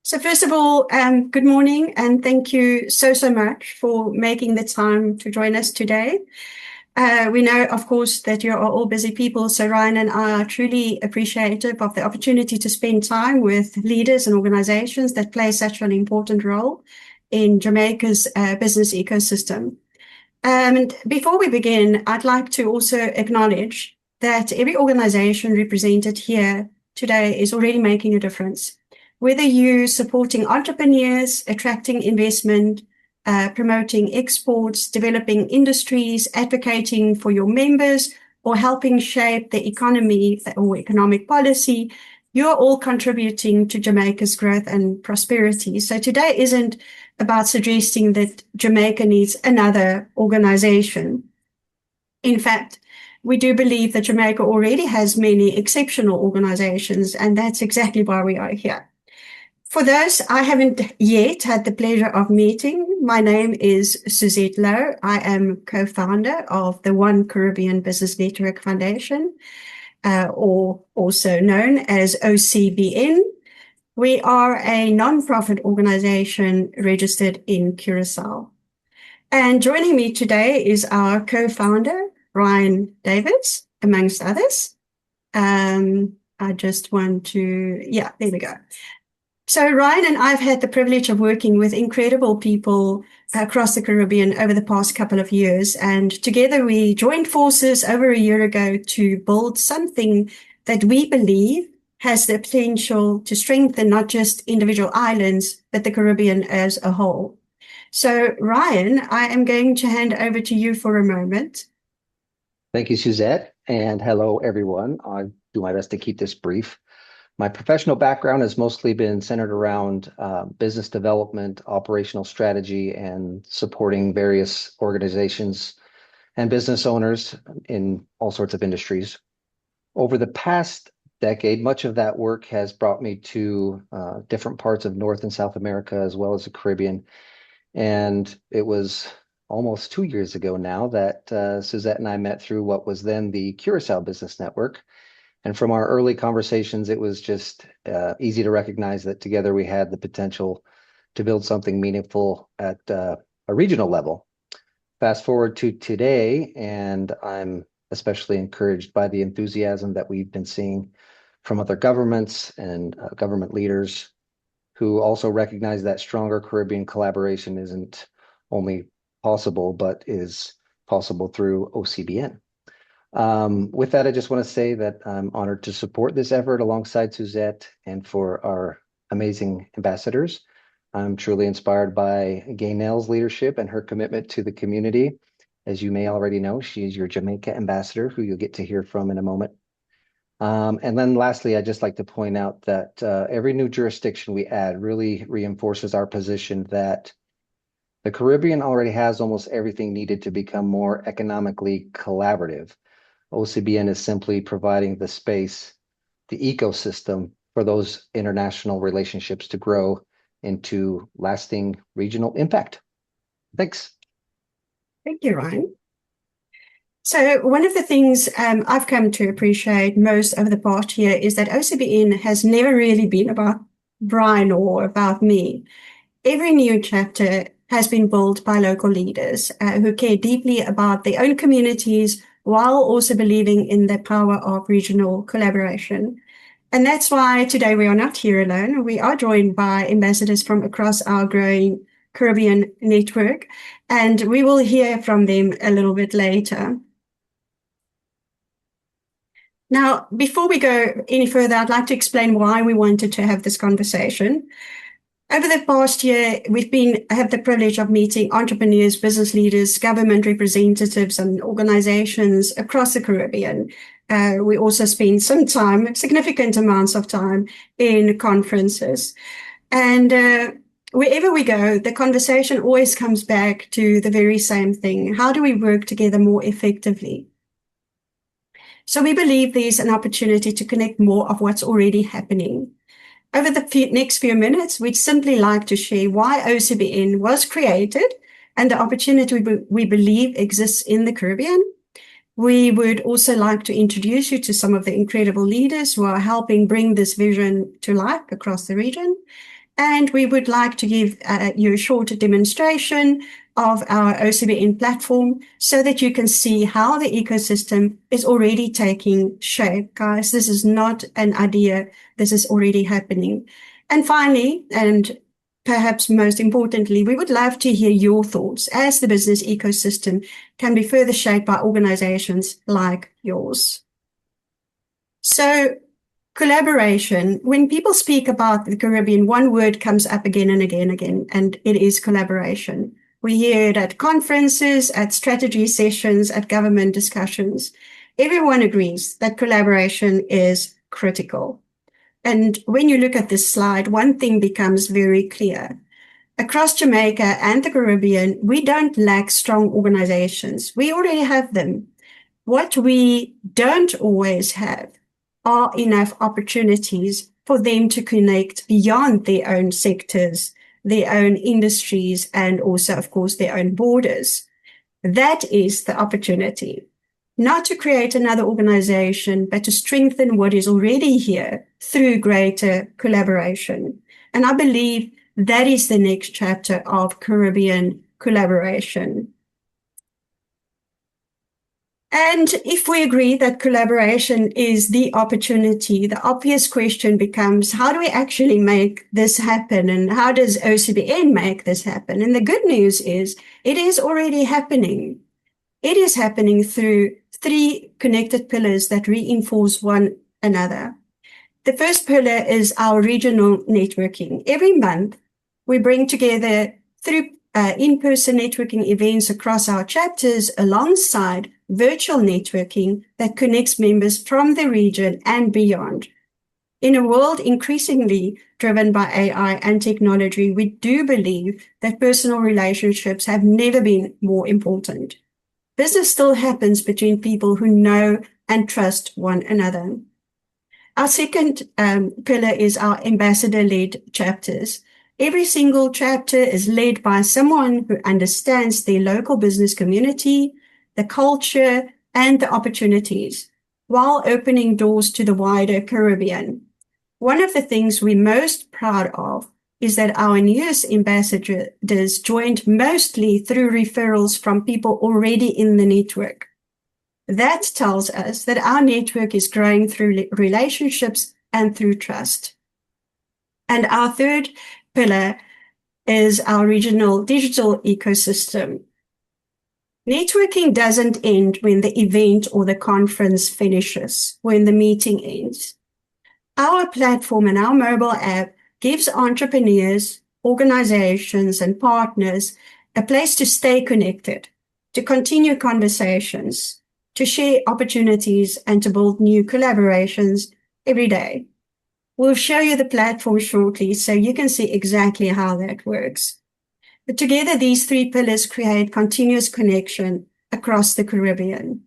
So first of all, good morning, and thank you so much for making the time to join us today. We know, of course, that you are all busy people, so Ryan and I are truly appreciative of the opportunity to spend time with leaders and organizations that play such an important role in Jamaica's business ecosystem. And before we begin, I'd like to also acknowledge that every organization represented here today is already making a difference. Whether you're supporting entrepreneurs, attracting investment, promoting exports, developing industries, advocating for your members, or helping shape the economy or economic policy, you're all contributing to Jamaica's growth and prosperity. So today isn't about suggesting that Jamaica needs another organization. In fact, we do believe that Jamaica already has many exceptional organizations, and that's exactly why we are here. For those I haven't yet had the pleasure of meeting, my name is Suzette Lowe. I am co-founder of the One Caribbean Business Network Foundation, or also known as OCBN. We are a non-profit organization registered in Curaçao. And joining me today is our co-founder, Ryan Davids, amongst others. I just want to, there we go. So Ryan and I have had the privilege of working with incredible people across the Caribbean over the past couple of years. And together we joined forces over a year ago to build something that we believe has the potential to strengthen not just individual islands, but the Caribbean as a whole. So Ryan, I am going to hand over to you for a moment. Thank you, Suzette, and hello, everyone. I'll do my best to keep this brief. My professional background has mostly been centered around business development, operational strategy, and supporting various organizations and business owners in all sorts of industries. Over the past decade, much of that work has brought me to different parts of North and South America, as well as the Caribbean. And it was almost 2 years ago now that Suzette and I met through what was then the Curaçao Business Network. And from our early conversations, it was just easy to recognize that together we had the potential to build something meaningful at a regional level. Fast forward to today, and I'm especially encouraged by the enthusiasm that we've been seeing from other governments and government leaders who also recognize that stronger Caribbean collaboration isn't only possible, but is possible through OCBN. With that, I just want to say that I'm honored to support this effort alongside Suzette and for our amazing ambassadors. I'm truly inspired by Gaynell's leadership and her commitment to the community. As you may already know, she is your Jamaica ambassador, who you'll get to hear from in a moment. And then lastly, I'd just like to point out that every new jurisdiction we add really reinforces our position that the Caribbean already has almost everything needed to become more economically collaborative. OCBN is simply providing the space, the ecosystem for those international relationships to grow into lasting regional impact. Thanks. Thank you, Ryan. So one of the things I've come to appreciate most over the past year is that OCBN has never really been about Brian or about me. Every new chapter has been built by local leaders who care deeply about their own communities, while also believing in the power of regional collaboration. And that's why today we are not here alone. We are joined by ambassadors from across our growing Caribbean network, and we will hear from them a little bit later. Now, before we go any further, I'd like to explain why we wanted to have this conversation. Over the past year, have the privilege of meeting entrepreneurs, business leaders, government representatives, and organizations across the Caribbean. We also spend some time, significant amounts of time, in conferences. And wherever we go, the conversation always comes back to the very same thing. How do we work together more effectively? So we believe there's an opportunity to connect more of what's already happening. Over the next few minutes, we'd simply like to share why OCBN was created and the opportunity we believe exists in the Caribbean. We would also like to introduce you to some of the incredible leaders who are helping bring this vision to life across the region. And we would like to give you a short demonstration of our OCBN platform so that you can see how the ecosystem is already taking shape. Guys, this is not an idea. This is already happening. And finally, and perhaps most importantly, we would love to hear your thoughts as the business ecosystem can be further shaped by organizations like yours. So, collaboration. When people speak about the Caribbean, one word comes up again and again, and it is collaboration. We hear it at conferences, at strategy sessions, at government discussions. Everyone agrees that collaboration is critical. And when you look at this slide, one thing becomes very clear. Across Jamaica and the Caribbean, we don't lack strong organizations. We already have them. What we don't always have are enough opportunities for them to connect beyond their own sectors, their own industries, and also, of course, their own borders. That is the opportunity. Not to create another organization, but to strengthen what is already here through greater collaboration. And I believe that is the next chapter of Caribbean collaboration. And if we agree that collaboration is the opportunity, the obvious question becomes, how do we actually make this happen? And how does OCBN make this happen? And the good news is it is already happening. It is happening through 3 connected pillars that reinforce one another. The first pillar is our regional networking. Every month, we bring together through in-person networking events across our chapters alongside virtual networking that connects members from the region and beyond. In a world increasingly driven by AI and technology, we do believe that personal relationships have never been more important. Business still happens between people who know and trust one another. Our second pillar is our ambassador-led chapters. Every single chapter is led by someone who understands their local business community, the culture, and the opportunities, while opening doors to the wider Caribbean. One of the things we're most proud of is that our newest ambassadors joined mostly through referrals from people already in the network. That tells us that our network is growing through relationships and through trust. And our third pillar is our regional digital ecosystem. Networking doesn't end when the event or the conference finishes, when the meeting ends. Our platform and our mobile app gives entrepreneurs, organizations, and partners a place to stay connected, to continue conversations, to share opportunities, and to build new collaborations every day. We'll show you the platform shortly so you can see exactly how that works. But together, these 3 pillars create continuous connection across the Caribbean.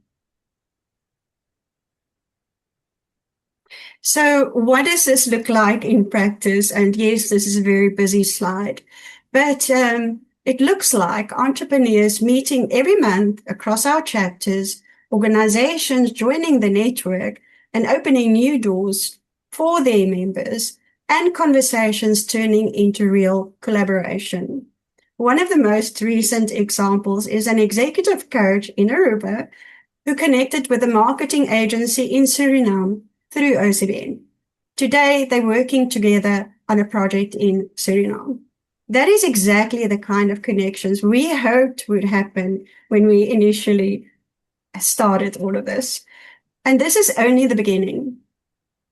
So what does this look like in practice? And yes, this is a very busy slide, but it looks like entrepreneurs meeting every month across our chapters, organizations joining the network and opening new doors for their members, and conversations turning into real collaboration. One of the most recent examples is an executive coach in Aruba who connected with a marketing agency in Suriname through OCBN. Today, they're working together on a project in Suriname. That is exactly the kind of connections we hoped would happen when we initially started all of this. And this is only the beginning.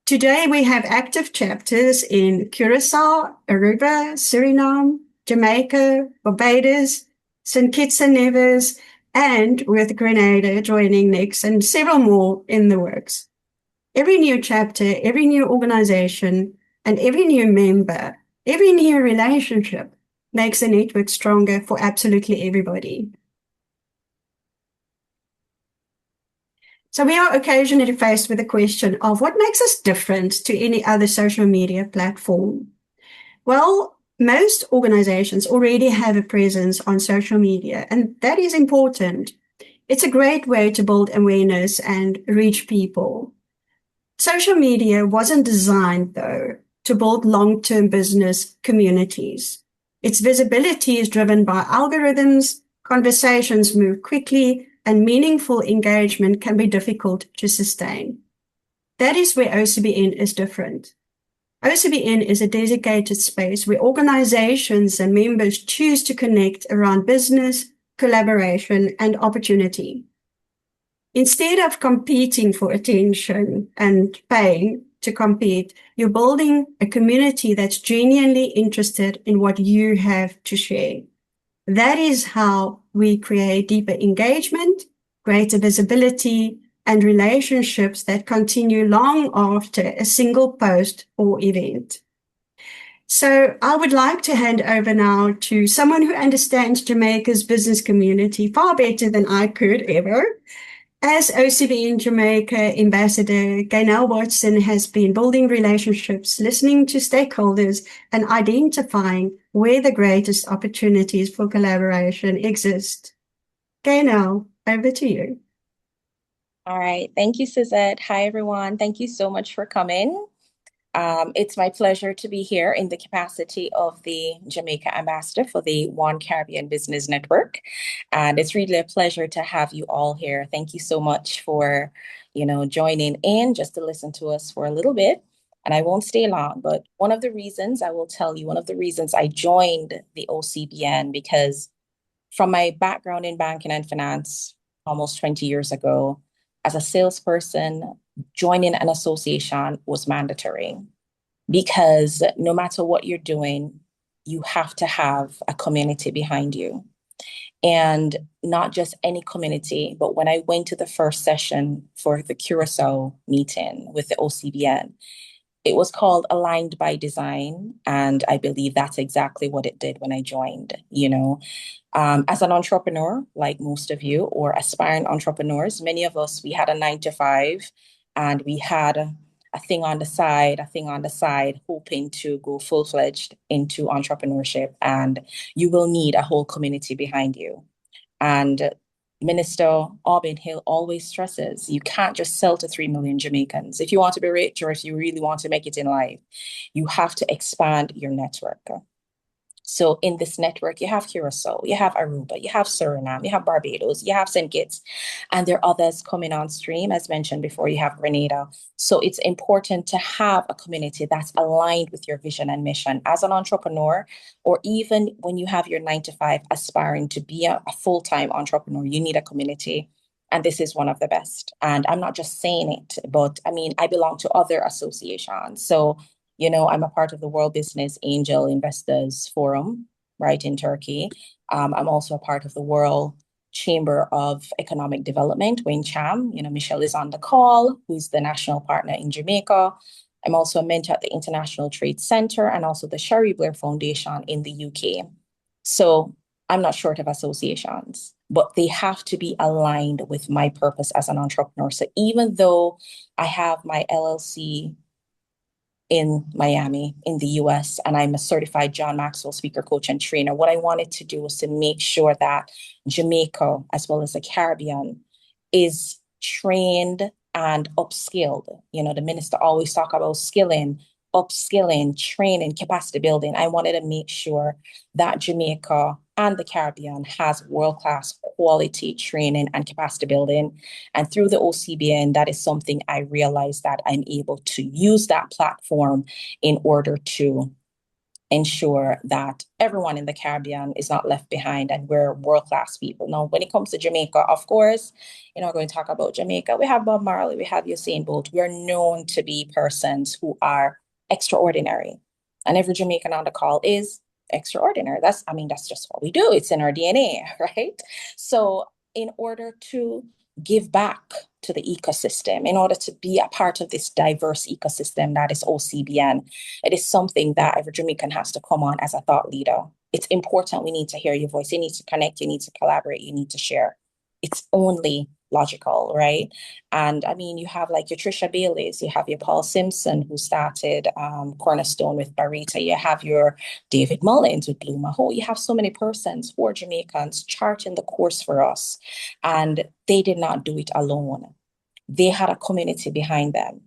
Today, we have active chapters in Curaçao, Aruba, Suriname, Jamaica, Barbados, St Kitts Nevis, and with Grenada joining next, and several more in the works. Every new chapter, every new organization, and every new member, every new relationship makes the network stronger for absolutely everybody. So we are occasionally faced with the question of what makes us different to any other social media platform. Well, most organizations already have a presence on social media, and that is important. It's a great way to build awareness and reach people. Social media wasn't designed, though, to build long-term business communities. Its visibility is driven by algorithms, conversations move quickly, and meaningful engagement can be difficult to sustain. That is where OCBN is different. OCBN is a dedicated space where organizations and members choose to connect around business, collaboration, and opportunity. Instead of competing for attention and paying to compete, you're building a community that's genuinely interested in what you have to share. That is how we create deeper engagement, greater visibility, and relationships that continue long after a single post or event. So I would like to hand over now to someone who understands Jamaica's business community far better than I could ever. As OCBN Jamaica Ambassador, Gaynell Watson has been building relationships, listening to stakeholders, and identifying where the greatest opportunities for collaboration exist. Gaynell, over to you. All right. Thank you, Suzette. Hi, everyone. Thank you so much for coming. It's my pleasure to be here in the capacity of the Jamaica Ambassador for the One Caribbean Business Network. And it's really a pleasure to have you all here. Thank you so much for, joining in just to listen to us for a little bit. And I won't stay long, but one of the reasons I joined the OCBN, because from my background in banking and finance almost 20 years ago, as a salesperson, joining an association was mandatory, because no matter what you're doing, you have to have a community behind you. And not just any community, but when I went to the first session for the Curaçao meeting with the OCBN, it was called Aligned by Design. And I believe that's exactly what it did when I joined, As an entrepreneur, like most of you, or aspiring entrepreneurs, many of us, we had a 9 to 5 and we had a thing on the side, hoping to go full-fledged into entrepreneurship. And you will need a whole community behind you. And Minister Aubin Hill always stresses, you can't just sell to 3 million Jamaicans. If you want to be rich, or if you really want to make it in life, you have to expand your network. So in this network, you have Curaçao, you have Aruba, you have Suriname, you have Barbados, you have St Kitts, and there are others coming on stream. As mentioned before, you have Grenada. So it's important to have a community that's aligned with your vision and mission. As an entrepreneur, or even when you have your 9 to 5 aspiring to be a full-time entrepreneur, you need a community. And this is one of the best. And I'm not just saying it, but I belong to other associations. So I'm a part of the World Business Angel Investors Forum, right, in Turkey. I'm also a part of the World Chamber of Economic Development, WINCHAM. Michelle is on the call, who's the national partner in Jamaica. I'm also a mentor at the International Trade Center and also the Sherry Blair Foundation in the UK. So I'm not short of associations, but they have to be aligned with my purpose as an entrepreneur. So even though I have my LLC in Miami, in the US, and I'm a certified John Maxwell speaker, coach, and trainer, what I wanted to do was to make sure that Jamaica, as well as the Caribbean, is trained and upskilled. The minister always talk about upskilling, training, capacity building. I wanted to make sure that Jamaica and the Caribbean has world-class quality training and capacity building. And through the OCBN, that is something I realized that I'm able to use that platform in order to ensure that everyone in the Caribbean is not left behind and we're world-class people. Now, when it comes to Jamaica, of course, we're going to talk about Jamaica. We have Bob Marley, we have Usain Bolt. We are known to be persons who are extraordinary. And every Jamaican on the call is extraordinary. That's just what we do. It's in our DNA, right? So in order to give back to the ecosystem, in order to be a part of this diverse ecosystem that is OCBN, it is something that every Jamaican has to come on as a thought leader. It's important. We need to hear your voice. You need to connect. You need to collaborate. You need to share. It's only logical, right? And you have like your Trisha Baileys, you have your Paul Simpson, who started Cornerstone with Barita, you have your David Mullins with Blue Maho. You have so many persons who are Jamaicans charting the course for us. And they did not do it alone. They had a community behind them.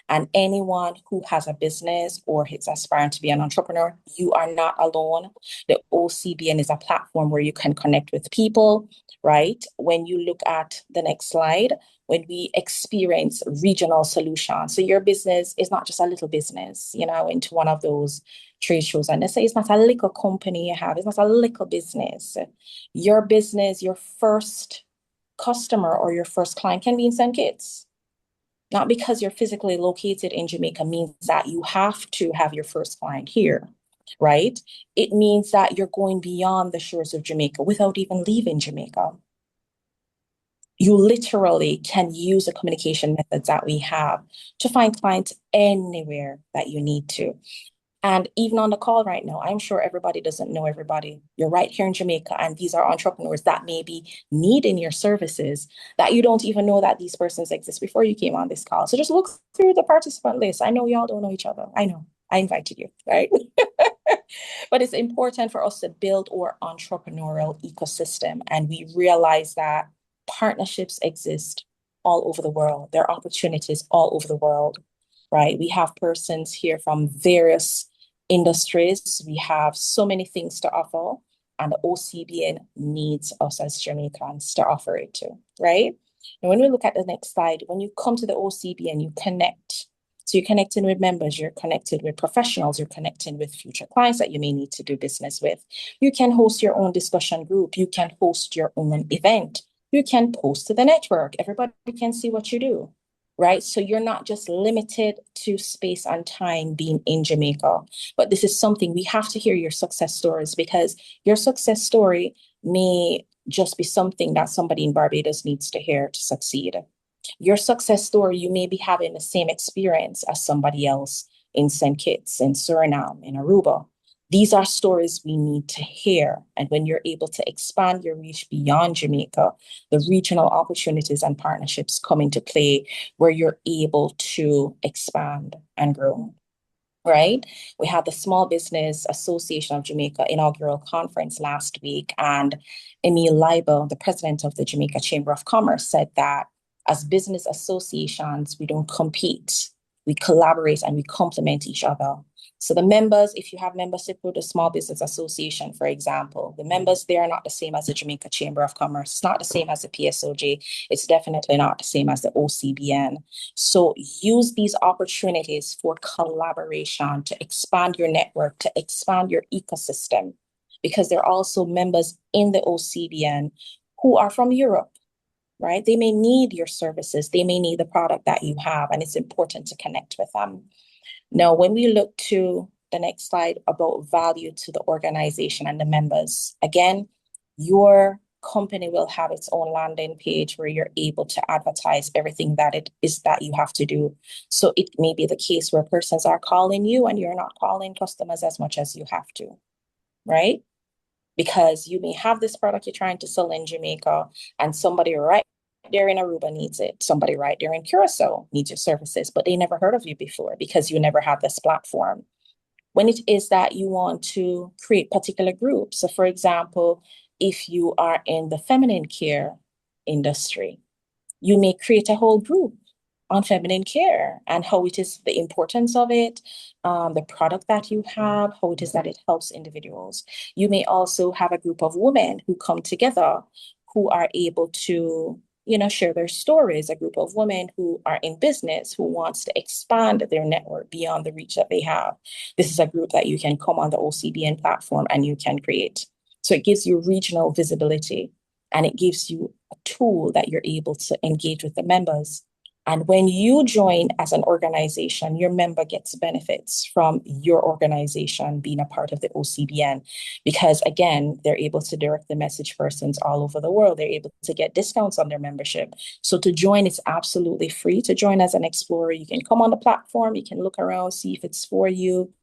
And anyone who has a business or is aspiring to be an entrepreneur, you are not alone. The OCBN is a platform where you can connect with people, right? When you look at the next slide, when we experience regional solutions. So your business is not just a little business, you know, into one of those trade shows and they say it's not a little company you have, it's not a little business. Your business, your first customer or your first client can be in St. Kitts. Not because you're physically located in Jamaica means that you have to have your first client here, right? It means that you're going beyond the shores of Jamaica without even leaving Jamaica. You literally can use the communication methods that we have to find clients anywhere that you need to. And even on the call right now, I'm sure everybody doesn't know everybody. You're right here in Jamaica, and these are entrepreneurs that may be needing your services that you don't even know that these persons exist before you came on this call. So just look through the participant list. I know y'all don't know each other. I know. I invited you, right? But it's important for us to build our entrepreneurial ecosystem. And we realize that partnerships exist all over the world. There are opportunities all over the world, right? We have persons here from various industries. We have so many things to offer, and the OCBN needs us as Jamaicans to offer it to, right? And when we look at the next slide, when you come to the OCBN, you connect. So you're connecting with members, you're connected with professionals, you're connecting with future clients that you may need to do business with. You can host your own discussion group. You can host your own event. You can post to the network. Everybody can see what you do, right? So you're not just limited to space and time being in Jamaica, but this is something we have to hear your success stories, because your success story may just be something that somebody in Barbados needs to hear to succeed. Your success story, you may be having the same experience as somebody else in St. Kitts, in Suriname, in Aruba. These are stories we need to hear. And when you're able to expand your reach beyond Jamaica, the regional opportunities and partnerships come into play where you're able to expand and grow, right? We had the Small Business Association of Jamaica inaugural conference last week, and Emil Leibel, the president of the Jamaica Chamber of Commerce, said that as business associations, we don't compete, we collaborate and we complement each other. So the members, if you have membership with the Small Business Association, for example, the members, they are not the same as the Jamaica Chamber of Commerce. It's not the same as the PSOJ. It's definitely not the same as the OCBN. So use these opportunities for collaboration to expand your network, to expand your ecosystem, because there are also members in the OCBN who are from Europe, right? They may need your services. They may need the product that you have, and it's important to connect with them. Now, when we look to the next slide about value to the organization and the members, again, your company will have its own landing page where you're able to advertise everything that it is that you have to do. So it may be the case where persons are calling you and you're not calling customers as much as you have to, right? Because you may have this product you're trying to sell in Jamaica and somebody right there in Aruba needs it. Somebody right there in Curaçao needs your services, but they never heard of you before because you never have this platform. When it is that you want to create particular groups, so for example, if you are in the feminine care industry, you may create a whole group on feminine care and how it is, the importance of it, the product that you have, how it is that it helps individuals. You may also have a group of women who come together who are able to, you know, share their stories, a group of women who are in business, who wants to expand their network beyond the reach that they have. This is a group that you can come on the OCBN platform and you can create. So it gives you regional visibility and it gives you a tool that you're able to engage with the members. And when you join as an organization, your member gets benefits from your organization being a part of the OCBN, because again, they're able to direct the message persons all over the world. They're able to get discounts on their membership. So to join, it's absolutely free to join as an explorer. You can come on the platform, you can look around, see if it's for you,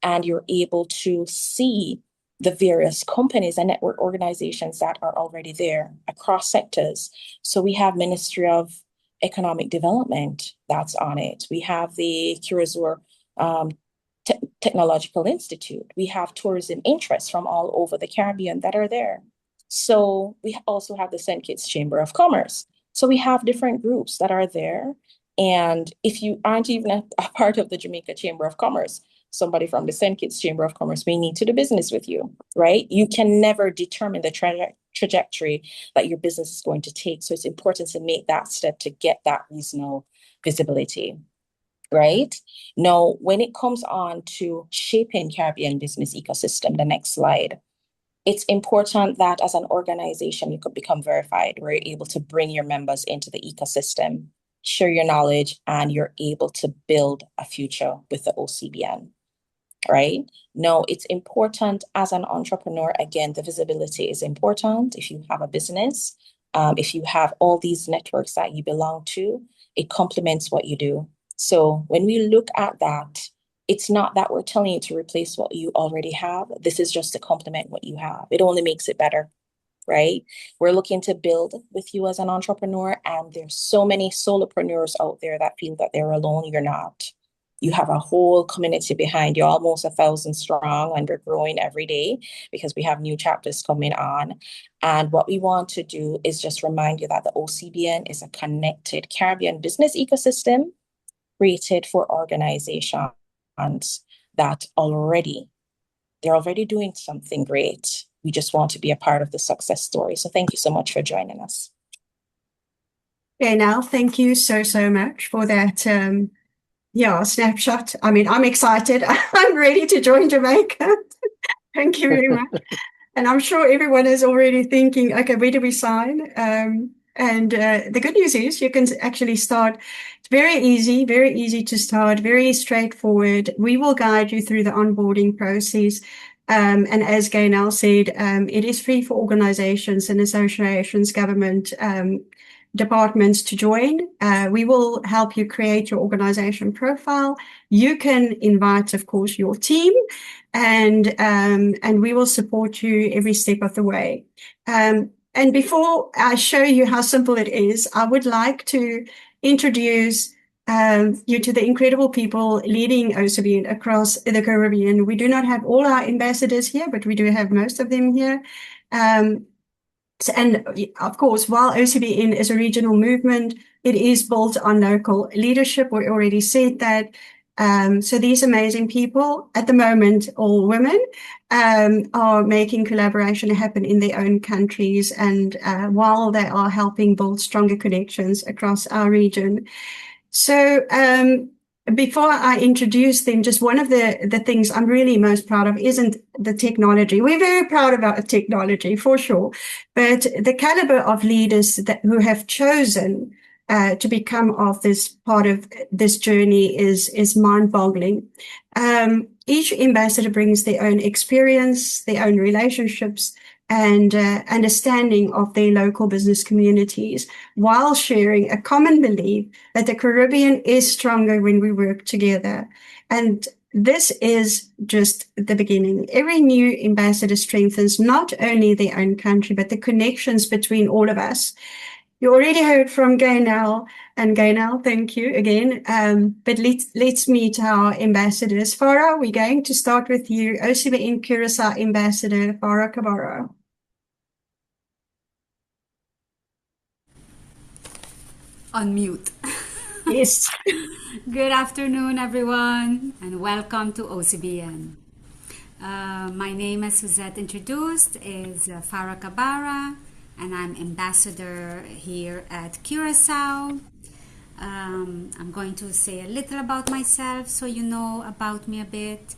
and you're able to see the various companies and network organizations that are already there across sectors. So we have Ministry of Economic Development that's on it. We have the Curaçao Technological Institute. We have tourism interests from all over the Caribbean that are there. So we also have the St. Kitts Chamber of Commerce. So we have different groups that are there And if you aren't even a part of the Jamaica Chamber of Commerce, somebody from the St Kitts Chamber of Commerce may need to do business with you, right? You can never determine the trajectory that your business is going to take. So it's important to make that step to get that regional visibility, right? Now, when it comes on to shaping Caribbean business ecosystem, the next slide, it's important that as an organization, you could become verified, where you're able to bring your members into the ecosystem, share your knowledge, and you're able to build a future with the OCBN, right? Now, it's important as an entrepreneur, again, the visibility is important. If you have a business, if you have all these networks that you belong to, it complements what you do. So when we look at that, it's not that we're telling you to replace what you already have. This is just to complement what you have. It only makes it better, right? We're looking to build with you as an entrepreneur, and there's so many solopreneurs out there that feel that they're alone. You're not. You have a whole community behind you, almost 1,000 strong, and we're growing every day because we have new chapters coming on. And what we want to do is just remind you that the OCBN is a connected Caribbean business ecosystem created for organizations that they're already doing something great. We just want to be a part of the success story. So thank you so much for joining us. Okay, now thank you so much for that snapshot. I mean, I'm excited. I'm ready to join Jamaica. Thank you very much. And I'm sure everyone is already thinking, okay, where do we sign? And the good news is you can actually start. It's very easy to start, very straightforward. We will guide you through the onboarding process. And as Gaynell said, it is free for organizations and associations, government departments to join. We will help you create your organization profile. You can invite, of course, your team, and we will support you every step of the way. And before I show you how simple it is, I would like to introduce you to the incredible people leading OCBN across the Caribbean. We do not have all our ambassadors here, but we do have most of them here. And of course, while OCBN is a regional movement, it is built on local leadership. We already said that. So these amazing people, at the moment, all women, are making collaboration happen in their own countries, and while they are helping build stronger connections across our region. So before I introduce them, just one of the things I'm really most proud of isn't the technology. We're very proud of our technology, for sure, but the caliber of leaders who have chosen to become of this part of this journey is mind-boggling. Each ambassador brings their own experience, their own relationships, and understanding of their local business communities, while sharing a common belief that the Caribbean is stronger when we work together. And this is just the beginning. Every new ambassador strengthens not only their own country, but the connections between all of us. You already heard from Gaynell, and Gaynell, thank you again. But let's meet our ambassadors. Farah, we're going to start with you, OCBN Curaçao Ambassador Farah Cabarro. On mute. Yes. Good afternoon, everyone, and welcome to OCBN. My name, as Suzette introduced, is Farah Cabarro, and I'm ambassador here at Curaçao. I'm going to say a little about myself so you know about me a bit.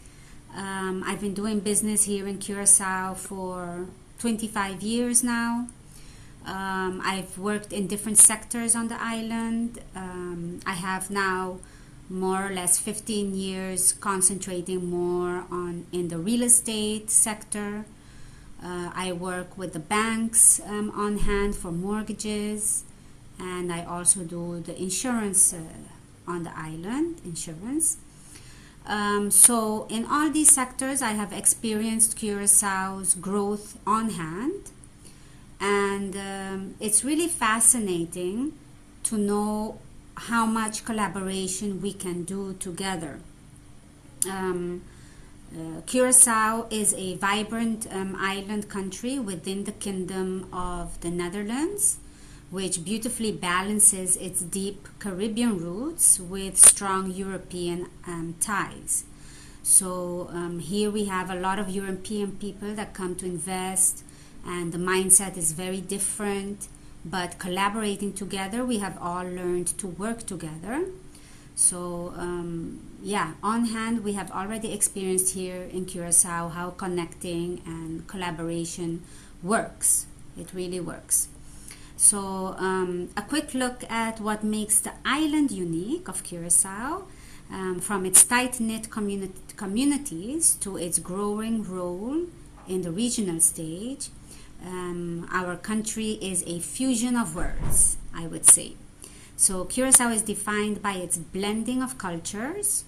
I've been doing business here in Curaçao for 25 years now. I've worked in different sectors on the island. I have now more or less 15 years concentrating more in the real estate sector. I work with the banks on hand for mortgages, and I also do the insurance on the island, insurance. So in all these sectors, I have experienced Curaçao's growth on hand, and it's really fascinating to know how much collaboration we can do together. Curaçao is a vibrant island country within the Kingdom of the Netherlands. which beautifully balances its deep Caribbean roots with strong European ties. So here we have a lot of European people that come to invest, and the mindset is very different, but collaborating together, we have all learned to work together. So on hand, we have already experienced here in Curaçao how connecting and collaboration works. It really works. So a quick look at what makes the island unique of Curaçao, from its tight-knit communities to its growing role in the regional stage. Our country is a fusion of words, I would say. So Curaçao is defined by its blending of cultures.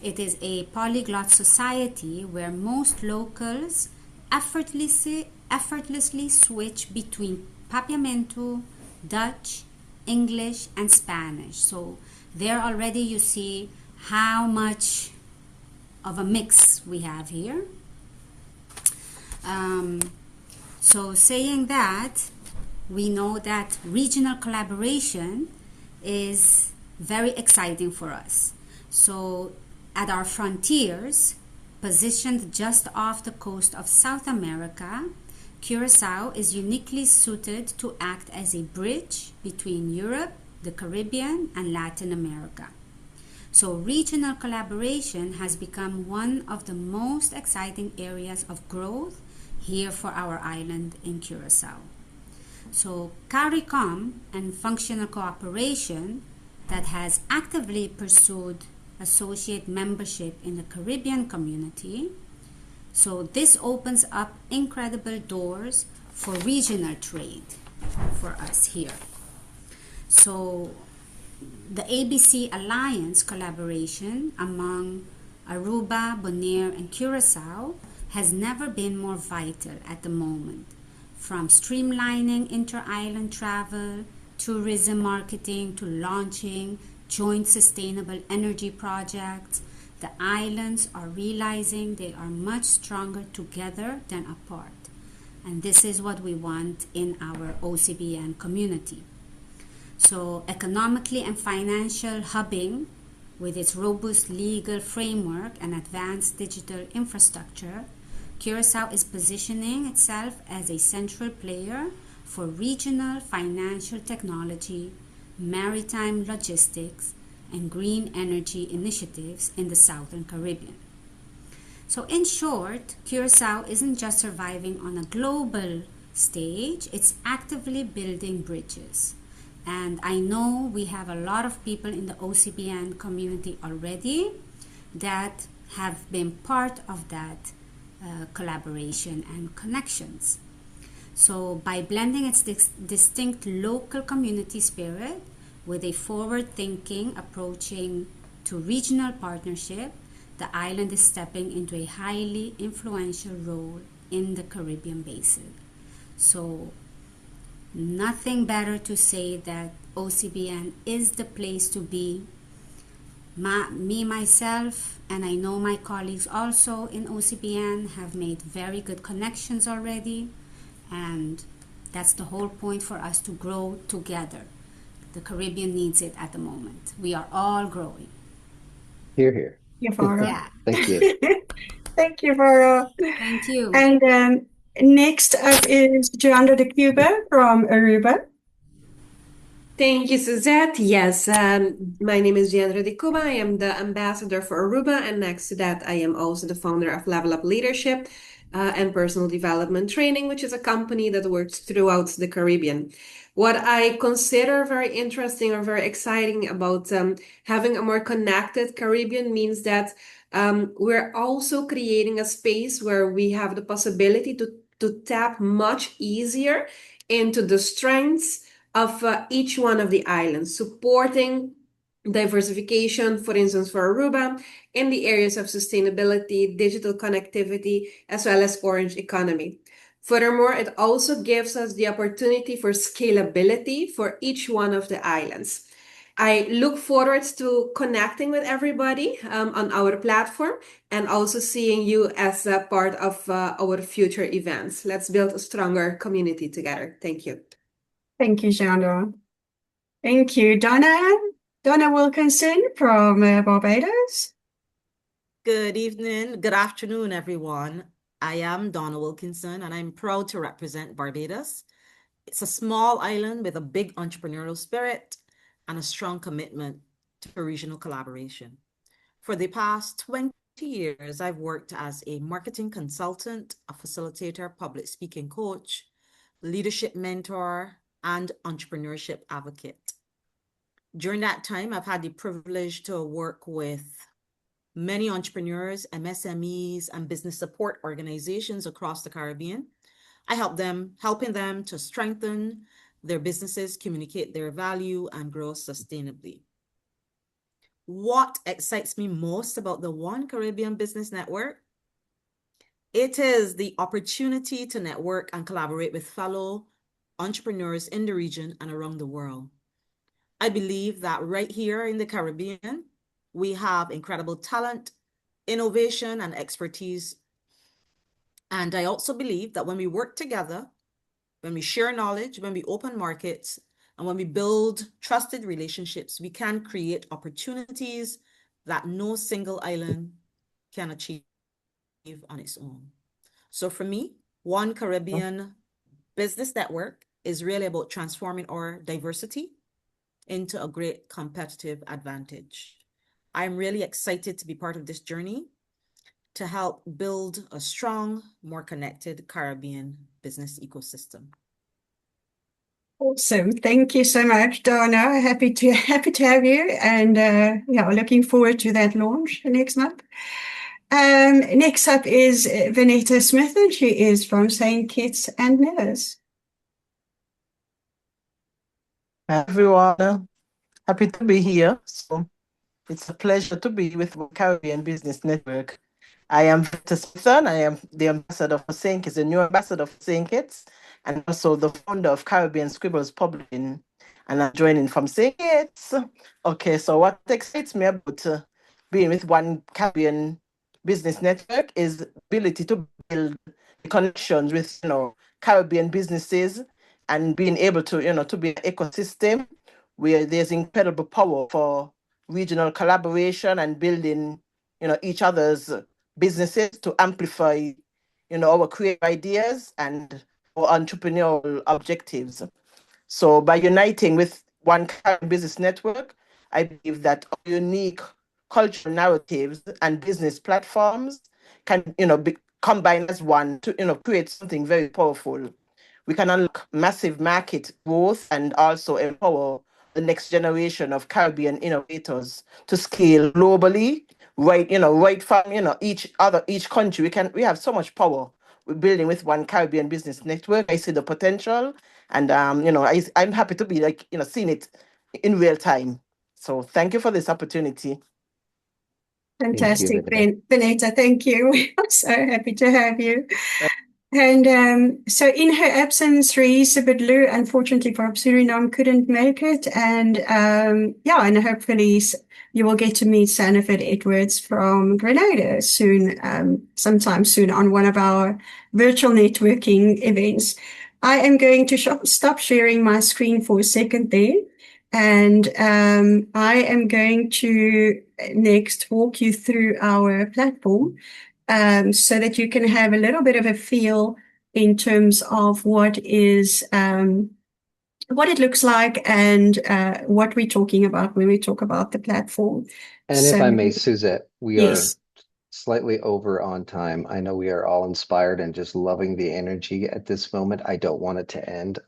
It is a polyglot society where most locals effortlessly switch between Papiamento, Dutch, English, and Spanish. So there already you see how much of a mix we have here. So saying that, we know that regional collaboration is very exciting for us. So at our frontiers, positioned just off the coast of South America, Curaçao is uniquely suited to act as a bridge between Europe, the Caribbean, and Latin America. So regional collaboration has become one of the most exciting areas of growth here for our island in Curaçao. So CARICOM and functional cooperation that has actively pursued associate membership in the Caribbean community. So this opens up incredible doors for regional trade for us here. So the ABC Alliance collaboration among Aruba, Bonaire, and Curaçao has never been more vital at the moment. From streamlining inter-island travel, tourism marketing, to launching joint sustainable energy projects, the islands are realizing they are much stronger together than apart. And this is what we want in our OCBN community. So economically and financial hubbing with its robust legal framework and advanced digital infrastructure, Curaçao is positioning itself as a central player for regional financial technology, maritime logistics, and green energy initiatives in the Southern Caribbean. So in short, Curaçao isn't just surviving on a global stage, it's actively building bridges. And I know we have a lot of people in the OCBN community already that have been part of that collaboration and connections. So by blending its distinct local community spirit with a forward-thinking approaching to regional partnership, the island is stepping into a highly influential role in the Caribbean basin. So nothing better to say that OCBN is the place to be. Myself, and I know my colleagues also in OCBN have made very good connections already, and that's the whole point for us to grow together. The Caribbean needs it at the moment. We are all growing. Hear, hear. Yeah, Farah. Yeah. Thank you. Thank you, Farah. Thank you. And next up is Joanna de Cuba from Aruba. Thank you, Suzette. Yes, my name is Jamaica de Cuba. I am the ambassador for Aruba, and next to that, I am also the founder of Level Up Leadership and Personal Development Training, which is a company that works throughout the Caribbean. What I consider very interesting or very exciting about having a more connected Caribbean means that we're also creating a space where we have the possibility to tap much easier into the strengths of each one of the islands, supporting diversification, for instance, for Aruba, in the areas of sustainability, digital connectivity, as well as orange economy. Furthermore, it also gives us the opportunity for scalability for each one of the islands. I look forward to connecting with everybody on our platform and also seeing you as a part of our future events. Let's build a stronger community together. Thank you. Thank you, Jana. Thank you, Donna. Donna Wilkinson from Barbados. Good evening, good afternoon, everyone. I am Donna Wilkinson, and I'm proud to represent Barbados. It's a small island with a big entrepreneurial spirit and a strong commitment to regional collaboration. For the past 20 years, I've worked as a marketing consultant, a facilitator, public speaking coach, leadership mentor, and entrepreneurship advocate. During that time, I've had the privilege to work with many entrepreneurs, MSMEs, and business support organizations across the Caribbean. I helping them to strengthen their businesses, communicate their value, and grow sustainably. What excites me most about the One Caribbean Business Network? It is the opportunity to network and collaborate with fellow entrepreneurs in the region and around the world. I believe that right here in the Caribbean, we have incredible talent, innovation, and expertise. And I also believe that when we work together, when we share knowledge, when we open markets, and when we build trusted relationships, we can create opportunities that no single island can achieve on its own. So for me, One Caribbean Business Network is really about transforming our diversity into a great competitive advantage. I'm really excited to be part of this journey to help build a strong, more connected Caribbean business ecosystem. Awesome. Thank you so much, Donna. Happy to have you, and looking forward to that launch next month. Next up is Vanessa Smith, and she is from St Kitts and Nevis. Hi, everyone. Happy to be here. So it's a pleasure to be with the Caribbean Business Network. I am Vanessa Smith. I am the ambassador for St Kitts, the new ambassador for St Kitts, and also the founder of Caribbean Scribbles Publishing. And I'm joining from St Kitts. Okay, so what excites me about being with One Caribbean Business Network is the ability to build connections with Caribbean businesses and being able to to be an ecosystem where there's incredible power for regional collaboration and building each other's businesses to amplify our creative ideas and our entrepreneurial objectives. So by uniting with One Caribbean Business Network, I believe that our unique cultural narratives and business platforms can be combined as one to create something very powerful. We can unlock massive market growth and also empower the next generation of Caribbean innovators to scale globally, right from each country. We have so much power. We're building with One Caribbean Business Network. I see the potential, and I'm happy to be seeing it in real time. So thank you for this opportunity. Fantastic, Vanessa. Thank you. We're so happy to have you. And so in her absence, Reisa Bedlu, unfortunately for Suriname, couldn't make it. And and hopefully you will get to meet Sanford Edwards from Grenada soon, sometime soon on one of our virtual networking events. I am going to stop sharing my screen for a second there. And I am going to next walk you through our platform so that you can have a little bit of a feel in terms of what it looks like and what we're talking about when we talk about the platform. And if I may, Suzette, we yes. are slightly over on time. I know we are all inspired and just loving the energy at this moment. I don't want it to end.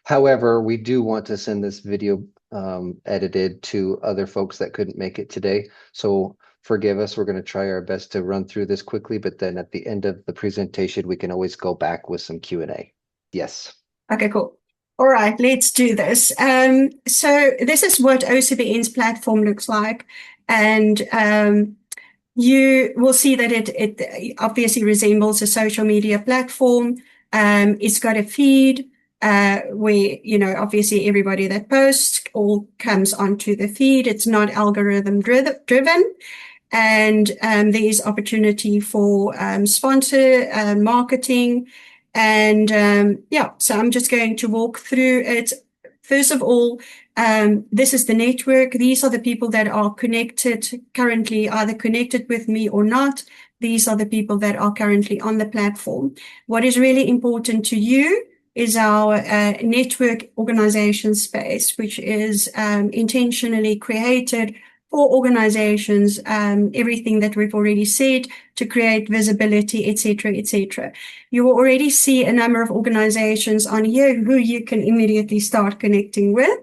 However, we do want to send this video edited to other folks that couldn't make it today. So forgive us. We're going to try our best to run through this quickly, but then at the end of the presentation, we can always go back with some Q&A. Yes. Okay, cool. All right, let's do this. So this is what OCBN's platform looks like. And you will see that it obviously resembles a social media platform. It's got a feed where, obviously everybody that posts all comes onto the feed. It's not algorithm driven. And there is opportunity for sponsor marketing. And so I'm just going to walk through it First of all, this is the network. These are the people that are connected currently, either connected with me or not. These are the people that are currently on the platform. What is really important to you is our network organization space, which is intentionally created for organizations, everything that we've already said, to create visibility, etc., etc. You will already see a number of organizations on here who you can immediately start connecting with.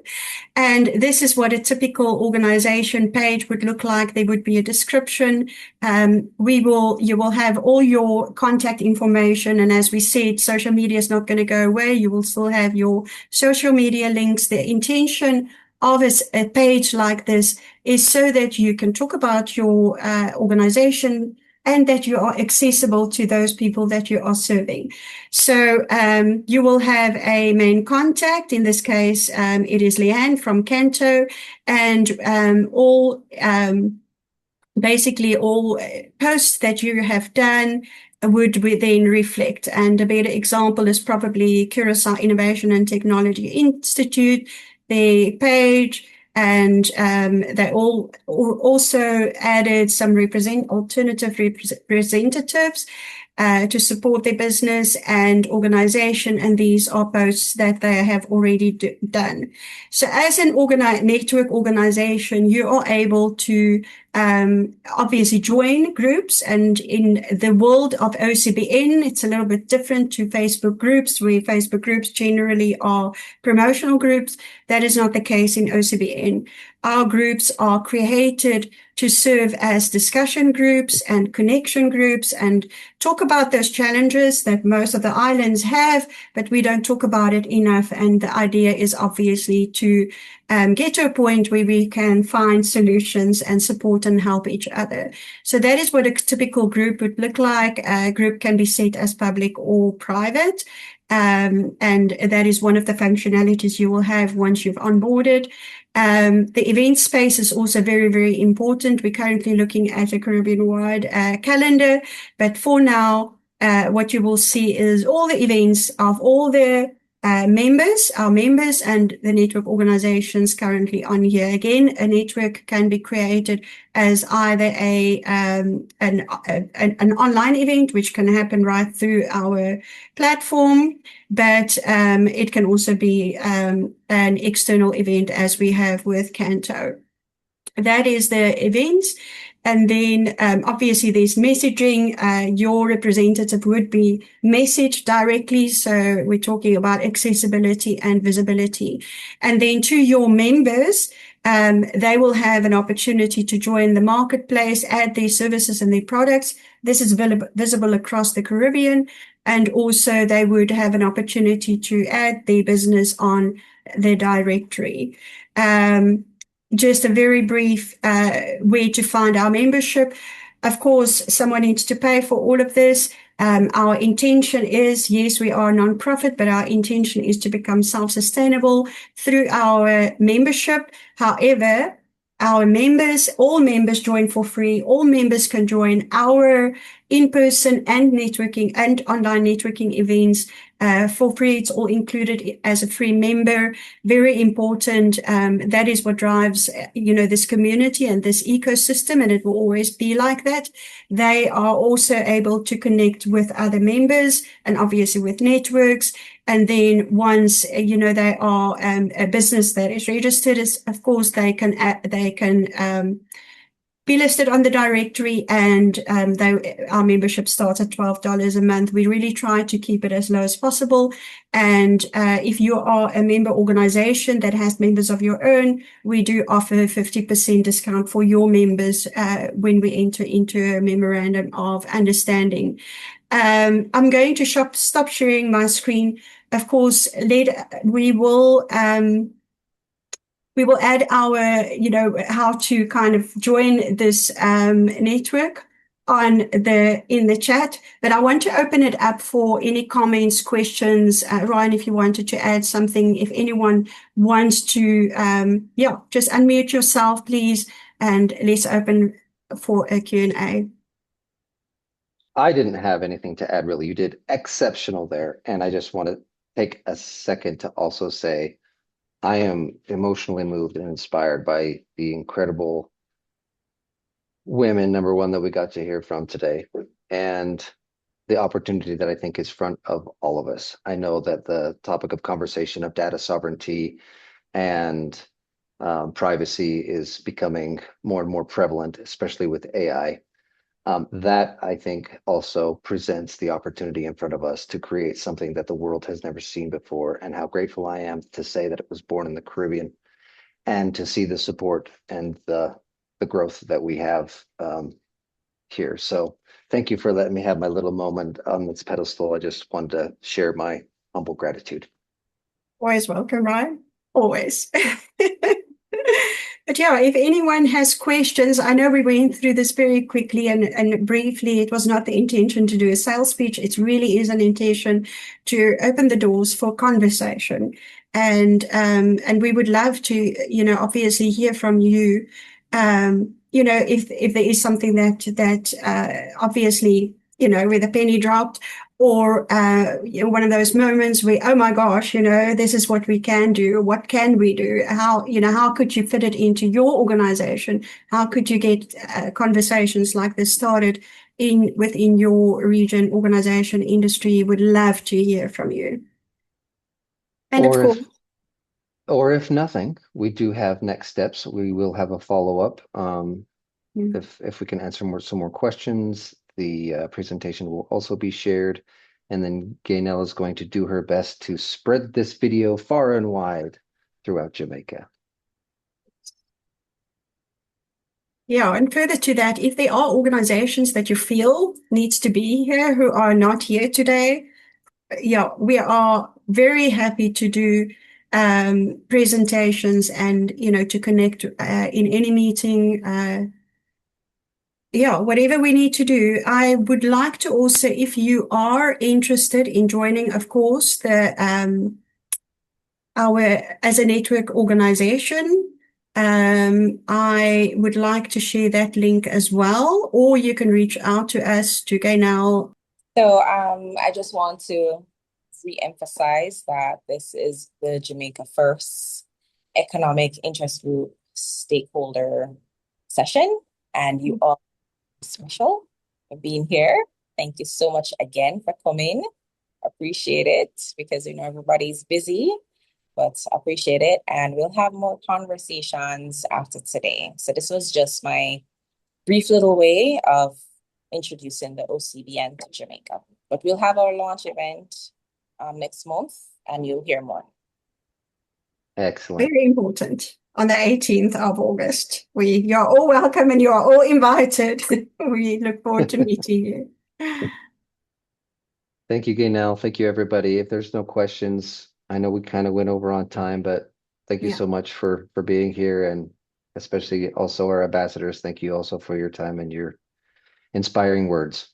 And this is what a typical organization page would look like. There would be a description. You will have all your contact information. And as we said, social media is not going to go away. You will still have your social media links. The intention of a page like this is so that you can talk about your organization and that you are accessible to those people that you are serving. So you will have a main contact. In this case, it is Leanne from Canto, and basically all posts that you have done would then reflect. And a better example is probably Curaçao Innovation and Technology Institute, their page, and they also added some alternative representatives to support their business and organization, and these are posts that they have already done. So as an network organization, you are able to obviously join groups, and in the world of OCBN, it's a little bit different to Facebook groups, where Facebook groups generally are promotional groups. That is not the case in OCBN. Our groups are created to serve as discussion groups and connection groups and talk about those challenges that most of the islands have, but we don't talk about it enough. And the idea is obviously to get to a point where we can find solutions and support and help each other. So that is what a typical group would look like. A group can be set as public or private. And that is one of the functionalities you will have once you've onboarded. The event space is also very, very important. We're currently looking at a Caribbean-wide calendar, but for now, what you will see is all the events of all the our members, and the network organizations currently on here. Again, a network can be created as either an online event, which can happen right through our platform, but it can also be an external event, as we have with Canto. That is the events. And then obviously there's messaging. Your representative would be messaged directly. So we're talking about accessibility and visibility. And then to your members, they will have an opportunity to join the marketplace, add their services and their products. This is visible across the Caribbean. And also they would have an opportunity to add their business on the directory. Just a very brief way to find our membership. Of course, someone needs to pay for all of this. Our intention is, yes, we are a non-profit, but our intention is to become self-sustainable through our membership. However, our members, all members join for free. All members can join our in-person and networking and online networking events for free. It's all included as a free member. Very important. That is what drives, this community and this ecosystem, and it will always be like that. They are also able to connect with other members and obviously with networks. And then once, they are a business that is registered, of course, they can be listed on the directory, and our membership starts at $12 a month. We really try to keep it as low as possible. And if you are a member organization that has members of your own, we do offer a 50% discount for your members when we enter into a memorandum of understanding. I'm going to stop sharing my screen. Of course, we will add our, how to kind of join this network in the chat, but I want to open it up for any comments, questions. Ryan, if you wanted to add something, if anyone wants to, just unmute yourself, please, and let's open for a Q&A. I didn't have anything to add, really. You did exceptional there. And I just want to take a second to also say I am emotionally moved and inspired by the incredible women, number one, that we got to hear from today, and the opportunity that I think is front of all of us. I know that the topic of conversation of data sovereignty and privacy is becoming more and more prevalent, especially with AI. That I think also presents the opportunity in front of us to create something that the world has never seen before. And how grateful I am to say that it was born in the Caribbean and to see the support and the growth that we have here. So thank you for letting me have my little moment on this pedestal. I just wanted to share my humble gratitude. Always welcome, Ryan. Always. But yeah, if anyone has questions, I know we went through this very quickly and briefly. It was not the intention to do a sales pitch. It really is an intention to open the doors for conversation. And we would love to, obviously hear from you. If there is something that obviously, where the penny dropped, or one of those moments where, oh my gosh, this is what we can do. What can we do? How could you fit it into your organization? How could you get conversations like this started within your region, organization, industry? Would love to hear from you. And of course, or if nothing, we do have next steps. We will have a follow-up. If we can answer some more questions, the presentation will also be shared. And then Gaynell is going to do her best to spread this video far and wide throughout Jamaica. Yeah, and further to that, if there are organizations that you feel needs to be here who are not here today, yeah, we are very happy to do presentations and, to connect in any meeting. Whatever we need to do. I would like to also, if you are interested in joining, of course, our as a network organization, I would like to share that link as well, or you can reach out to us to Gaynell. So I just want to re-emphasize that this is the Jamaica First Economic Interest Group stakeholder session, and you are special for being here. Thank you so much again for coming. Appreciate it, because everybody's busy, but appreciate it. And we'll have more conversations after today. So this was just my brief little way of introducing the OCBN to Jamaica. But we'll have our launch event next month, and you'll hear more. Excellent. Very important. On the 18th of August. You're all welcome and you are all invited. We look forward to meeting you. Thank you, Gaynell. Thank you, everybody. If there's no questions, I know we kind of went over on time, but thank you so much for being here, and especially also our ambassadors. Thank you also for your time and your inspiring words.